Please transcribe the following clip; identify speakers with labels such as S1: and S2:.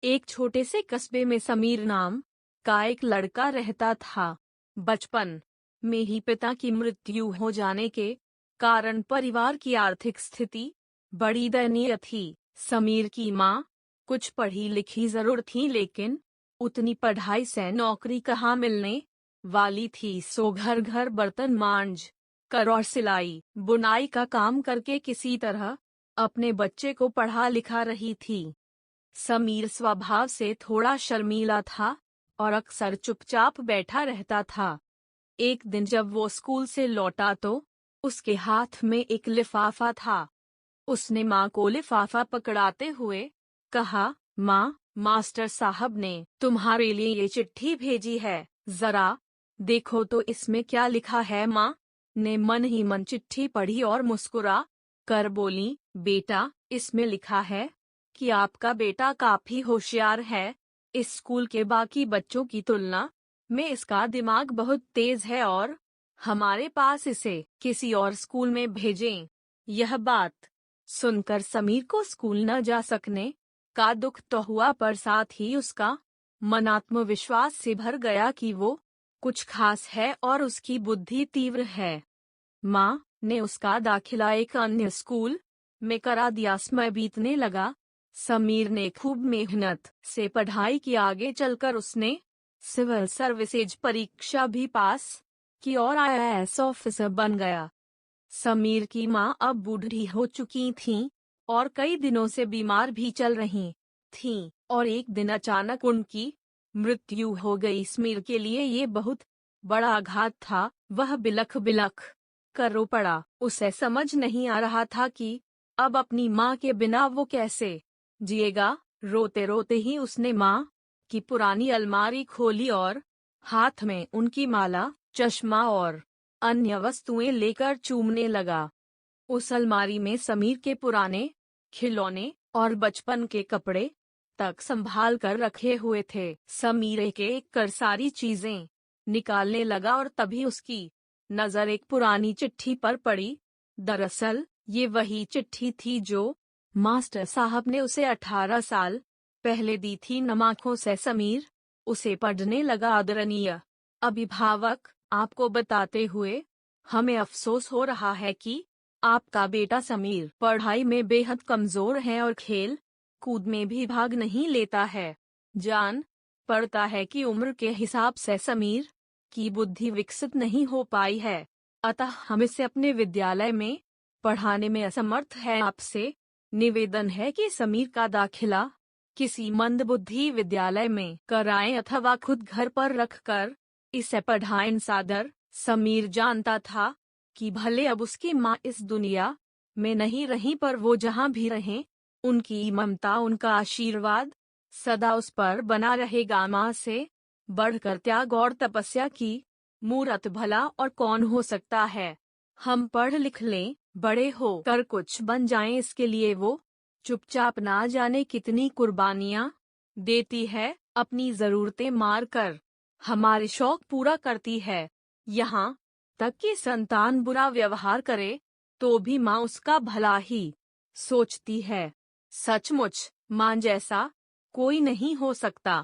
S1: एक छोटे से कस्बे में समीर नाम का एक लड़का रहता था। बचपन में ही पिता की मृत्यु हो जाने के कारण परिवार की आर्थिक स्थिति बड़ी दयनीय थी। समीर की माँ कुछ पढ़ी लिखी जरूर थी, लेकिन उतनी पढ़ाई से नौकरी कहाँ मिलने वाली थी। सो घर घर बर्तन मांज कर और सिलाई बुनाई का काम करके किसी तरह अपने बच्चे को पढ़ा लिखा रही थी। समीर स्वभाव से थोड़ा शर्मीला था और अक्सर चुपचाप बैठा रहता था। एक दिन जब वो स्कूल से लौटा तो उसके हाथ में एक लिफाफा था। उसने माँ को लिफाफा पकड़ाते हुए कहा, माँ, मास्टर साहब ने तुम्हारे लिए ये चिट्ठी भेजी है, जरा देखो तो इसमें क्या लिखा है। माँ ने मन ही मन चिट्ठी पढ़ी और मुस्कुरा कर बोली, बेटा, इसमें लिखा है कि आपका बेटा काफी होशियार है। इस स्कूल के बाकी बच्चों की तुलना में इसका दिमाग बहुत तेज है और हमारे पास इसे किसी और स्कूल में भेजें। यह बात सुनकर समीर को स्कूल न जा सकने का दुख तो हुआ, पर साथ ही उसका मन आत्मविश्वास से भर गया कि वो कुछ खास है और उसकी बुद्धि तीव्र है। माँ ने उसका दाखिला एक अन्य स्कूल में करा दिया। समय बीतने लगा। समीर ने खूब मेहनत से पढ़ाई की। आगे चलकर उसने सिविल सर्विसेज परीक्षा भी पास की और आईएएस ऑफिसर बन गया। समीर की माँ अब बूढ़ी हो चुकी थीं और कई दिनों से बीमार भी चल रही थीं, और एक दिन अचानक उनकी मृत्यु हो गई। समीर के लिए ये बहुत बड़ा आघात था। वह बिलख बिलख कर रो पड़ा। उसे समझ नहीं आ रहा था कि अब अपनी माँ के बिना वो कैसे जिएगा। रोते रोते ही उसने माँ की पुरानी अलमारी खोली और हाथ में उनकी माला, चश्मा और अन्य वस्तुएं लेकर चूमने लगा। उस अलमारी में समीर के पुराने खिलौने और बचपन के कपड़े तक संभाल कर रखे हुए थे। समीर एक एक कर सारी चीजें निकालने लगा और तभी उसकी नजर एक पुरानी चिट्ठी पर पड़ी। दरअसल ये वही चिट्ठी थी जो मास्टर साहब ने उसे 18 साल पहले दी थी। नम आंखों से समीर उसे पढ़ने लगा। आदरणीय अभिभावक, आपको बताते हुए हमें अफसोस हो रहा है कि आपका बेटा समीर पढ़ाई में बेहद कमजोर है और खेल कूद में भी भाग नहीं लेता है। जान पड़ता है कि उम्र के हिसाब से समीर की बुद्धि विकसित नहीं हो पाई है, अतः हम इसे अपने विद्यालय में पढ़ाने में असमर्थ हैं। आपसे निवेदन है कि समीर का दाखिला किसी मंदबुद्धि विद्यालय में कराएं अथवा खुद घर पर रखकर इसे पढ़ाएं। सादर। समीर जानता था कि भले अब उसकी माँ इस दुनिया में नहीं रही, पर वो जहाँ भी रहें उनकी ममता, उनका आशीर्वाद सदा उस पर बना रहेगा। माँ से बढ़कर त्याग और तपस्या की मूरत भला और कौन हो सकता है। हम पढ़ लिख लें, बड़े हो कर कुछ बन जाएं, इसके लिए वो चुपचाप ना जाने कितनी कुर्बानियाँ देती है। अपनी जरूरतें मार कर हमारे शौक पूरा करती है। यहाँ तक कि संतान बुरा व्यवहार करे तो भी माँ उसका भला ही सोचती है। सचमुच माँ जैसा कोई नहीं हो सकता।